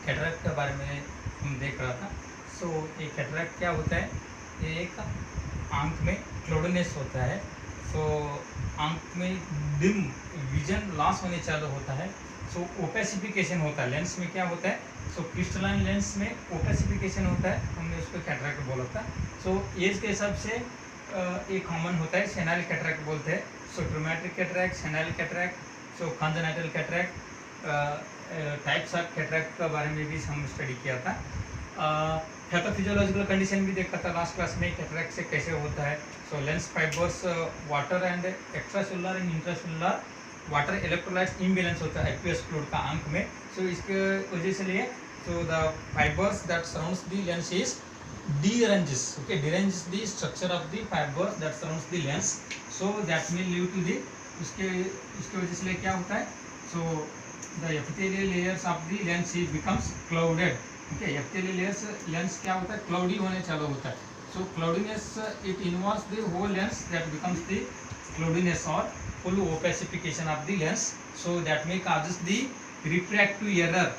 Cataract के बारे में हम देख रहा था। सो ये कैटरैक्ट क्या होता है, ये एक आंख में क्लाउडीनेस होता है। सो आंख में डिम विजन लॉस होने चालू होता है। सो ओपेसिफिकेशन होता है लेंस में। क्या होता है, सो क्रिस्टलाइन लेंस में ओपेसिफिकेशन होता है, हमने उसको कैटरैक्ट बोला था। सो एज के हिसाब से एक कॉमन होता है, सेनाइल कैटरैक्ट बोलते हैं। So traumatic cataract, senile cataract, so congenital cataract, types of cataract के बारे में भी हम स्टडी किया था। पैथोफिजियोलॉजिकल कंडीशन भी देखा था लास्ट क्लास में, कैटरैक्ट से कैसे होता है। So lens fibers water and extracellular and intracellular water electrolytes imbalance होता है एक्वियस फ्लूइड का आंख में। सो इसके वजह से लिए so the fibres that surrounds the lens is deranges, okay, deranges the structure of the fibers that surrounds the lens, so that may lead to the इसके वजह से क्या होता है, so the epithelial layers of the lens is becomes clouded, okay, epithelial layers lens क्या होता है, cloudy होने चालू होता है। so cloudiness it involves the whole lens that becomes the cloudiness or full opacification of the lens, so that may causes the refractive error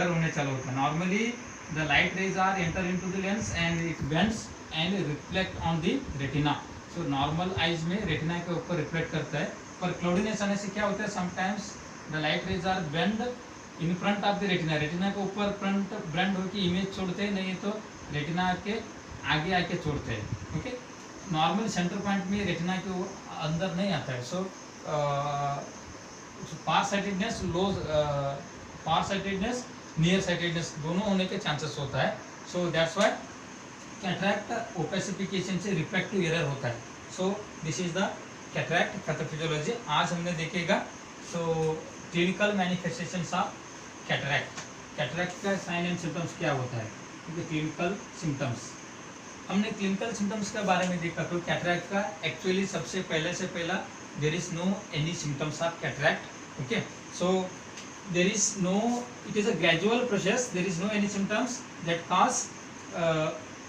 होने चालू होता है। normally the light rays are enter into the lens and it bends and reflect on the retina, so normal eyes में retina के ऊपर reflect करता है, पर cloudiness आने से क्या होता है, sometimes the light rays are bend in front of the retina, retina के ऊपर front bend होकर image छोड़ते हैं, नहीं तो retina के आगे आके छोड़ते हैं, okay, normal center point में retina के अंदर नहीं आता है। so far sightedness, far sightedness, near sightedness दोनों होने के चांसेस होता है। So that's why cataract opacification से रिफ्रैक्टिव एरर होता है। सो this is the cataract pathophysiology आज हमने देखेगा। So clinical manifestations of cataract, cataract का साइन एंड सिम्टम्स क्या होता है, क्योंकि क्लिनिकल सिम्टम्स हमने क्लिनिकल सिम्टम्स के बारे में देखा। तो कैटरैक्ट का एक्चुअली सबसे पहला there is no any symptoms of cataract, okay. So there is no, it is a gradual process, there is no any symptoms that cause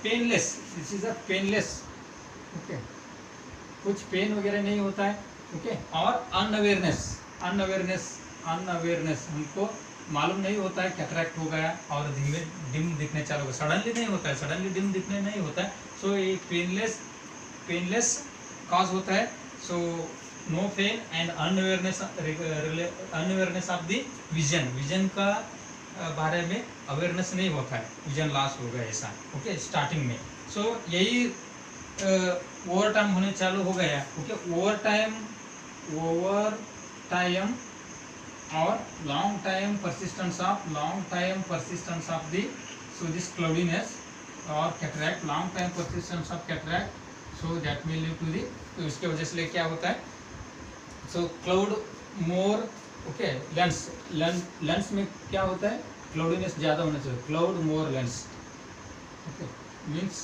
painless, this is a painless, okay, कुछ pen वगैरह नहीं होता है, okay, और unawareness हमको मालूम नहीं होता है कैटरैक्ट हो गया और धीमे डिम दिखने चालू होगा, सडनली नहीं होता है, सडनली डिम दिखने नहीं होता है। सो ये पेनलेस कॉज होता है। So no pain and unawareness of the vision का बारे में अवेयरनेस नहीं होता है, विजन लॉस हो गया ऐसा, ओके, स्टार्टिंग में। सो यही ओवर टाइम होने चालू हो गया, ओके, ओवर टाइम और long time persistence of the so this cloudiness और cataract, long time persistence of cataract, so that will lead to the, तो इसके वजह से क्या होता है, so cloud more, okay, lens में क्या होता है, क्लाउडीनेस ज़्यादा होना चाहिए, cloud more lens, okay, means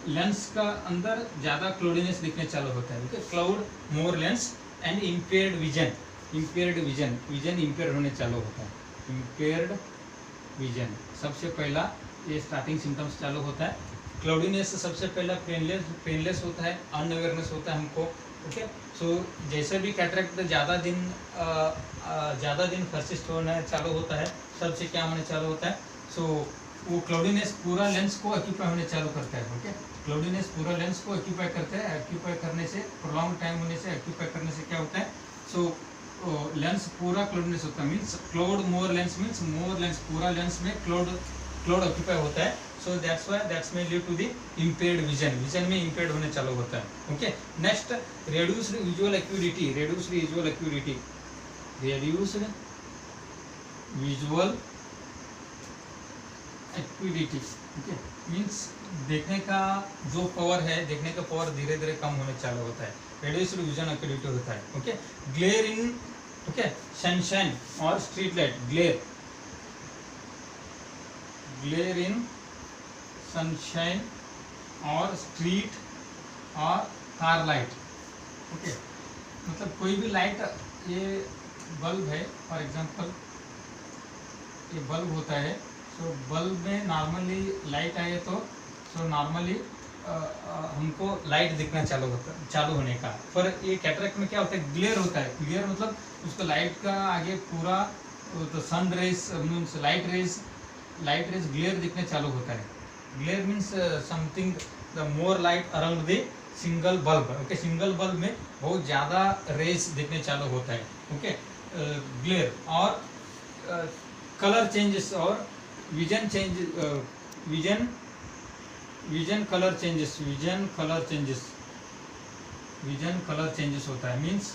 lens का अंदर ज़्यादा क्लाउडीनेस दिखने चालू होता है, okay, cloud more lens and impaired vision empire होने चालू होता है, इम्पेयर्ड विजन सबसे पहला ये स्टार्टिंग सिम्टम्स चालू होता है। क्लाउडीनेस सबसे पहला पेनलेस होता है, अनअवेयरनेस होता है हमको, ओके। सो जैसे भी कैटरैक्ट ज़्यादा दिन परसिस्ट होना चालू होता है, सबसे क्या होने चालू होता है, सो वो क्लाउडीनेस पूरा लेंस को ऑक्यूपाई होने चालू करता है, ओके, क्लाउडीनेस पूरा लेंस को ऑक्यूपाई करता है, ऑक्यूपाई करने से प्रोलॉन्ग टाइम होने से ऑक्यूपाई करने से क्या होता है, सो लेंस पूरा क्लाउडीनेस होता है, means cloud more lens means more lens, पूरा लेंस में क्लाउड ऑक्यूपाई होता है। सो दैट्स में lead to the impaired vision में इम्पेयर्ड होने चालू होता है, okay. Next reduced visual acuity, okay, means देखने का जो पावर है, देखने का पावर धीरे धीरे कम होने चालू होता है, reduced vision acuity होता है, ओके। ग्लेयर इन, ओके, सनशाइन और स्ट्रीट लाइट, ग्लेयर इन सनशाइन और स्ट्रीट और कार लाइट, ओके, मतलब कोई भी लाइट, ये बल्ब है फॉर एग्जांपल, ये बल्ब होता है, सो बल्ब में नॉर्मली लाइट आए तो सो नॉर्मली हमको लाइट दिखना चालू होने का, पर ये कैटरैक्ट में क्या होता है, ग्लेयर होता है, ग्लेयर मतलब उसको लाइट का आगे पूरा तो sun rays means light rays glare दिखने चालू होता है. Glare means something the more light around the single bulb. Okay, single bulb में बहुत ज़्यादा रेज दिखने चालू होता है. ओके, ग्लेयर और कलर चेंजेस और vision change vision colour changes होता है. Means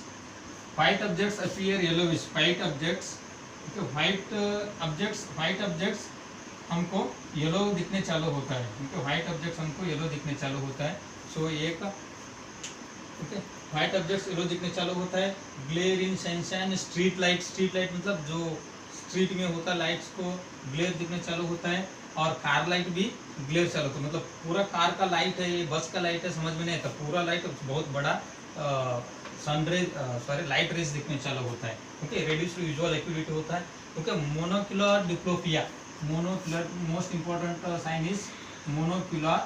white objects appear yellowish. White objects हमको येलो दिखने चालू होता है. क्योंकि व्हाइट ऑब्जेक्ट्स हमको येलो दिखने चालू होता है. सो एक ओके, व्हाइट ऑब्जेक्ट्स येलो दिखने चालू होता है. ग्लेयर इन सनशाइन. स्ट्रीट लाइट मतलब जो स्ट्रीट में होता है लाइट्स को ग्लेयर दिखने चालू होता है. और कार लाइट भी ग्लेयर चालू होता है. मतलब पूरा कार का लाइट है, ये बस का लाइट है, समझ में नहीं आता. पूरा लाइट बहुत बड़ा लाइट रेज दिखने चालू होता है. ओके, रेड्यूस्ड विजुअल एक्यूरेटी होता है. Okay, monocular diplopia. Monocular most important sign is monocular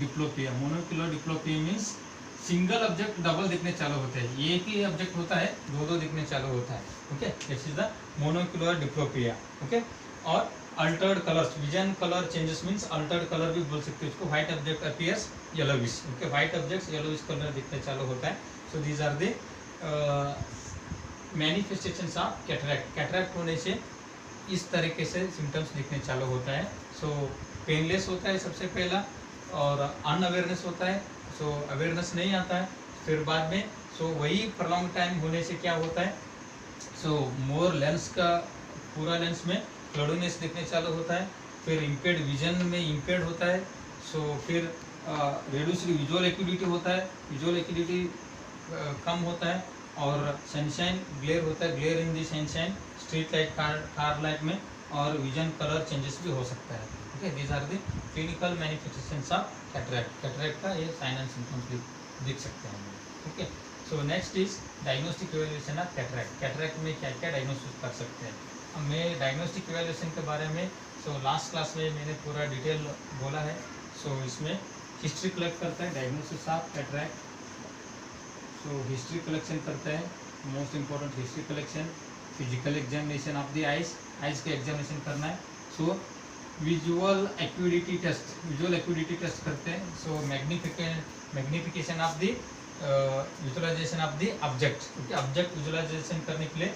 diplopia. Monocular diplopia means single object double दिखने चालू होते हैं. एक ही ऑब्जेक्ट होता है, दो दिखने चालू होता है. Okay, this is the monocular diplopia. Okay, और altered colours. Vision colour changes means altered colour भी बोल सकते हैं उसको. White object appears yellowish. Okay, white objects yellowish colour दिखने चालू होता है. So these are the manifestations of cataract. Cataract होने से इस तरीके से सिम्टम्स दिखने चालू होता है. सो पेनलेस होता है सबसे पहला, और अनअवेयरनेस होता है. सो अवेयरनेस नहीं आता है. फिर बाद में वही प्रॉन्ग टाइम होने से क्या होता है, मोर लेंस का पूरा लेंस में क्लाउडीनेस दिखने चालू होता है. फिर इम्पेयर्ड विजन में इम्पेयर्ड होता है. फिर रेड्यूस्ड विजुअल एक्यूडिटी होता है. विजुअल एक्यूडिटी कम होता है. और सनशाइन ग्लेयर होता है. Glare in the sunshine, street light, car light में. और विजन कलर चेंजेस भी हो सकता है. Okay, these are the clinical manifestations of cataract. Cataract का ये साइन एंड सिम्टम्स दिख सकते हैं. Okay, so next is diagnostic evaluation of cataract. Cataract में क्या क्या डायग्नोसिस कर सकते हैं. मैं डायग्नोस्टिक इवैल्यूएशन के बारे में लास्ट क्लास में मैंने पूरा डिटेल बोला है. इसमें हिस्ट्री कलेक्ट करता है diagnosis of cataract. History collection करता है. Most important history collection. Physical examination of the eyes के एग्जामिनेशन करना है. विजुअल एक्यूडिटी टेस्ट करते हैं. Magnification of the visualization of the object. क्योंकि ऑब्जेक्ट विजुअलाइजेशन करने के लिए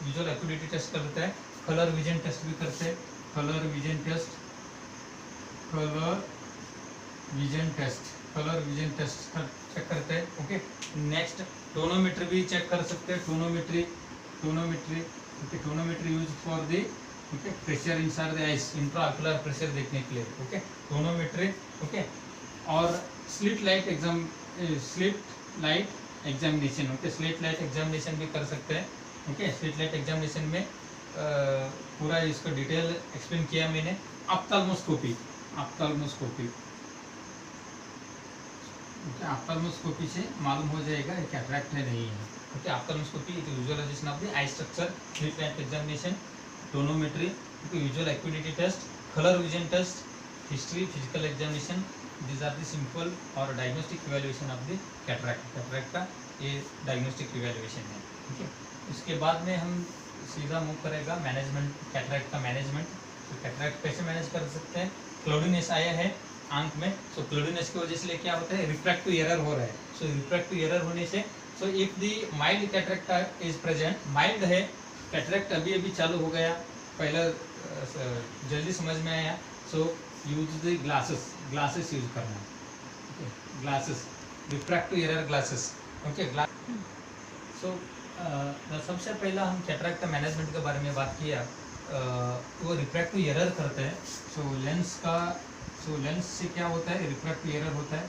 विजुअल एक्यूडिटी टेस्ट करते हैं. कलर विजन टेस्ट भी करते हैं. कलर विजन टेस्ट चेक करते हैं. ओके, नेक्स्ट टोनोमेट्री भी चेक कर सकते हैं. Tonometry use for the pressure inside the eyes, intraocular pressure देखने के लिए. Okay, tonometry. ओके, और slit light examination. Okay, slit light examination भी कर सकते हैं. ओके, स्लिट लाइट एग्जामिनेशन में पूरा इसको डिटेल एक्सप्लेन किया मैंने. ऑप्थाल्मोस्कोपी से मालूम हो जाएगा कैटरैक्ट है नहीं है. Okay, ophthalmoscopy it visualization of the eye structure. Slit light examination, tonometry, visual acuity test, colour vision test, history, physical examination. These are the simple और diagnostic evaluation of the cataract. Cataract का ये diagnostic evaluation है. Okay, उसके बाद में हम सीधा move करेगा मैनेजमेंट. कैटरैक्ट का मैनेजमेंट. कैटरैक्ट कैसे मैनेज कर सकते हैं. क्लाउडीनेस आया है आंख में. क्लाउडीनेस की वजह से क्या होता है, रिफ्रैक्टिव एरर हो रहा है. रिफ्रैक्टिव एरर होने से if the mild cataract is present, mild है कैटरैक्ट, अभी चालू हो गया, पहले जल्दी समझ में आया. यूज द ग्लासेस यूज करना. Glasses, refractive error glasses. Okay, सबसे पहला हम कैटरैक्ट का मैनेजमेंट के बारे में बात किया. वो रिफ्रैक्टिव एरर करते हैं. लेंस से क्या होता है, रिफ्रैक्टिव एरर होता है.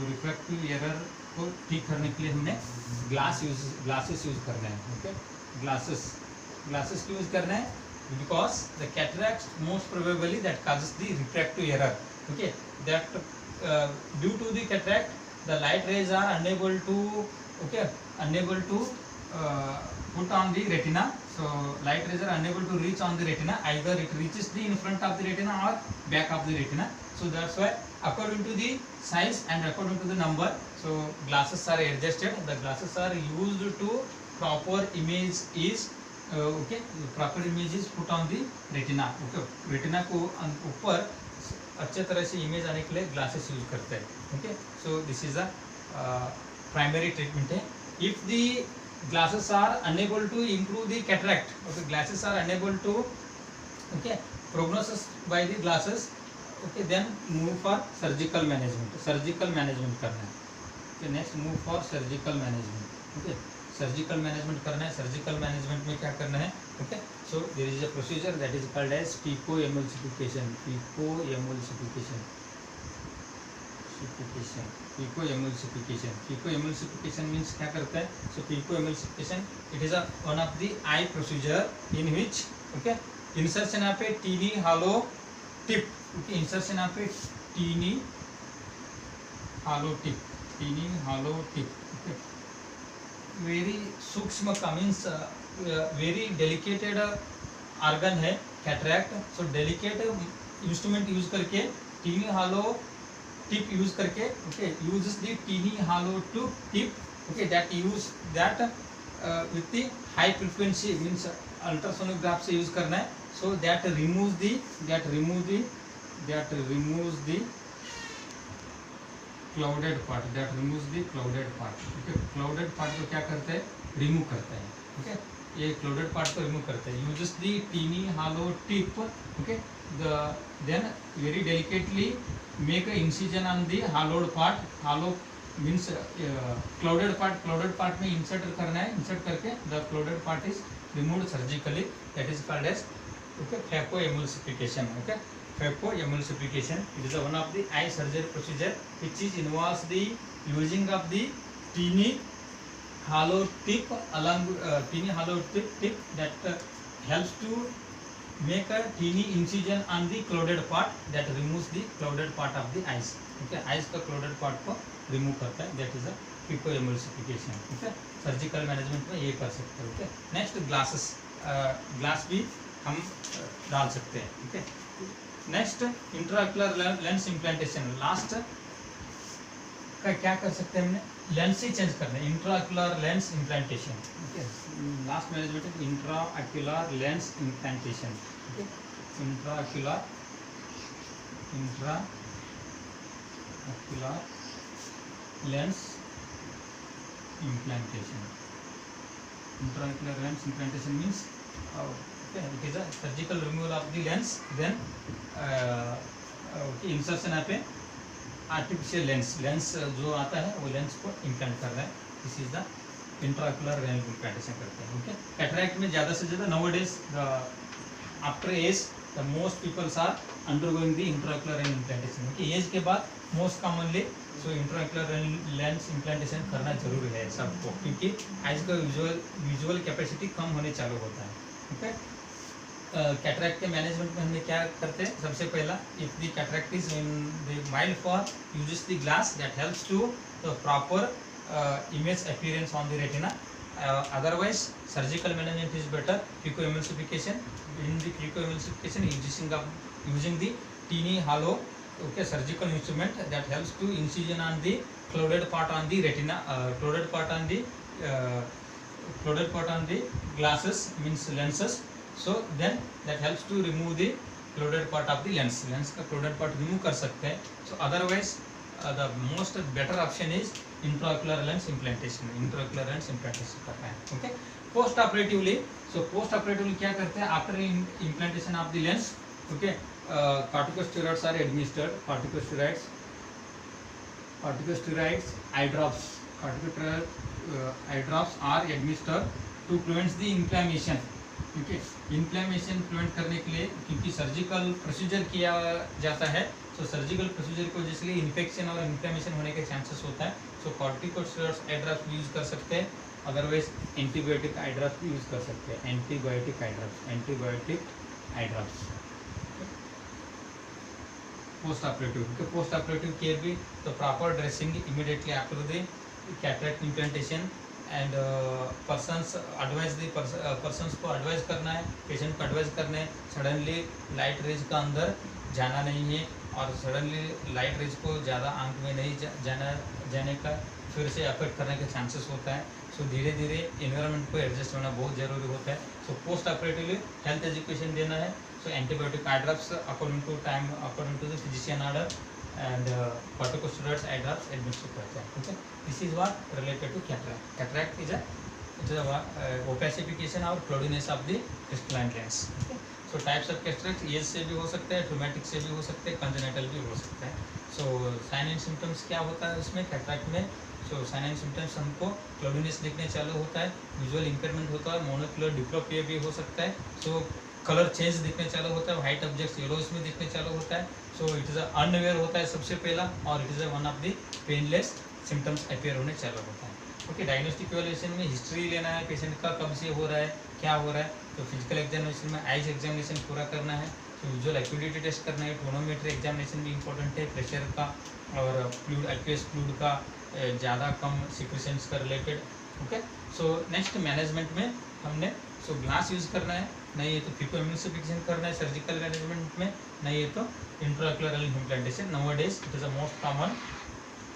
रिफ्रैक्टिव एरर को ठीक करने के लिए हमने ग्लासेस यूज करना है. ओके, ग्लासेस क्यों यूज करना है, because the cataract most probably that causes the refractive error. Okay, that due to the cataract the light rays are unable to put on the retina. Light rays are unable to reach on the retina. Either it reaches the in front of the retina or back of the retina. That's why according to the size and according to the number, glasses are adjusted. The glasses are used to proper image is okay, proper image is put on the retina. Okay, retina को ऊपर अच्छे तरह से image आने के लिए glasses use करते हैं. Okay, so this is a primary treatment है. If the glasses are unable to improve the cataract, okay, glasses are unable to, okay, prognosis by the glasses, okay, then move for surgical management. Surgical management करना है. Okay, next move for surgical management. Okay, surgical management करना है. surgical management में क्या करना है? Okay, so there is a procedure that is called as picoemulsification. Picoemulsification. Picoemulsification means क्या करता है? So picoemulsification, it is a one of the eye procedure in which, okay, insertion यहाँ पे teeny hollow tip, okay, insertion यहाँ पे teeny hollow tip, okay, very सूक्ष्म का means very delicate organ है cataract. So delicate instrument use करके teeny hollow tip use करके, okay, uses the teeny hollow tip, okay, that use that with the high frequency means ultrasonograph से use करना है. So that removes the clouded part, okay, clouded part को क्या करता है? Remove करता है. Okay, ये clouded part को remove करता है. Uses the teeny hollow tip, okay, then very delicately make an incision on the hollowed part. Hollow means clouded part में insert करना है. insert करके the clouded part is removed surgically. That is called as, okay, phacoemulsification. Okay, phacoemulsification, it is one of the eye surgery procedure which is involves the using of the teeny hollow tip along tip that helps to make a teeny incision on the clouded part that removes the clouded part of the eyes. Okay, eyes का clouded part को remove करता है. That is a picoemulsification. Okay, surgical management में ये कर सकते हैं. Okay, next glasses, glass भी हम डाल सकते हैं. Okay, next intraocular lens implantation. Last का क्या कर सकते हैं हमने? लेंस ही चेंज करना है. Intraocular lens implantation. Okay, last management है intraocular lens implantation. Okay, intraocular lens implantation. Intraocular lens implantation means, okay, it is a surgical removal of the lens, then okay, insertion यहाँ पे artificial lens जो आता है वो lens को implant कर रहा है. This is the intraocular lens implantation करते हैं. ओके, कैटरैक्ट में ज़्यादा से ज़्यादा nowadays after age the most peoples are undergoing the intraocular lens implantation. Okay, age के बाद most commonly so intraocular lens implantation करना जरूरी है सबको, क्योंकि आइज का विजुअल कैपेसिटी कम होने चालू होता है. ओके, कैटरैक्ट के मैनेजमेंट में हमने क्या करते हैं? सबसे पहला, if the cataract is in the mild form, uses the glass that helps to the proper image appearance on the retina. Otherwise surgical management is better. Picoemulsification, in the picoemulsification using the teeny hollow, okay, surgical instrument that helps to incision on the clouded part on the retina, clouded part on the glasses means lenses. So then that helps to remove the clouded part of the lens का clouded part remove कर सकते हैं. So otherwise the most better option is intraocular lens implantation. Intraocular lens implantation करना है. Okay, post operatively, so post operatively क्या करते हैं? After implantation of the lens, okay, corticosteroids are administered. Corticosteroids, eye drops, eye drops are administered to prevent the inflammation. Okay, inflammation prevent करने के लिए, क्योंकि surgical procedure किया जाता है, सो सर्जिकल प्रोसीजर को जिसके लिए इन्फेक्शन और इन्फ्लेमेशन होने के चांसेस होता है. सो कॉर्टिकोस्टेरॉइड्स आई ड्रॉप्स भी यूज़ कर सकते हैं. अदरवाइज एंटीबायोटिक आई ड्रॉप्स भी यूज़ कर सकते हैं. Antibiotic eye drops. Post operative care भी, तो proper dressing immediately after the cataract implantation. And persons को एडवाइज करना है, पेशेंट को एडवाइज करना है, सडनली लाइट रेज का अंदर जाना नहीं है, और सडनली लाइट रेज को ज़्यादा आंख में नहीं जाने का फिर से अफेक्ट करने के चांसेस होता है. सो धीरे धीरे इन्वायरमेंट को एडजस्ट होना बहुत ज़रूरी होता है. So post operatively health education देना है. So antibiotic eye drops according to time, according to the physician order, and corticosteroids eye drops administer करते हैं. ठीक है, this is what related to cataract. Cataract is opacification और cloudiness of the crystalline lens. So types of cataract age से भी हो सकता है, ट्रोमेटिक से भी हो सकते हैं, कंजेनिटल भी हो सकता है. सो साइन एंड सिम्टम्स क्या होता है उसमें कैटरैक्ट में? सो साइन एंड सिम्टम्स हमको क्लोडिनेस दिखने चालू होता है, विजुअल इंपेयरमेंट होता है, मोनोक्यूलर डिप्लोपिया भी हो सकता है. सो कलर चेंज दिखने चालू होता है, वाइट ऑब्जेक्ट्स येलोज में दिखने चालू होता है. सो इट इज़ अनअवेयर होता है सबसे पहला, और it is one of the painless symptoms appear होने चालू होता है. ओके, डायग्नोस्टिक इवैल्यूएशन में हिस्ट्री लेना है पेशेंट का, कब से हो रहा है, क्या हो रहा है. तो फिजिकल एग्जामिनेशन में आइज एग्जामिनेशन पूरा करना है. तो विजुअल एक्यूडिटी टेस्ट करना है, टोनोमेट्री एग्जामिनेशन भी इंपॉर्टेंट है, प्रेशर का और फ्लूइड एक्वेस फ्लूइड का ज़्यादा कम सिक्वेशंस का related. Okay, so next management में हमने ग्लास यूज़ करना है, नहीं है तो फिकोइम्यूनिफिकेशन करना है सर्जिकल मैनेजमेंट में, नहीं है तो इंट्राओक्युलर implantation. Nowadays it is a most common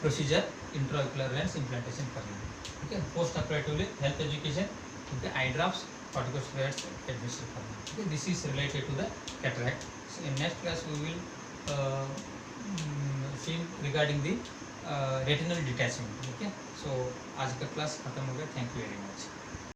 procedure इंट्राओक्युलर lens implantation करना है. ठीक है, पोस्ट ऑपरेटिवली हेल्थ एजुकेशन, ठीक है, आई ड्रॉप्स कॉर्टिकोस्टेरॉइड्स एडमिनिस्टर करना है. ठीक है, this is related to the cataract. In next class we will see regarding the retinal detachment. ठीक है, सो आज का क्लास खत्म हो गया. Thank you very much.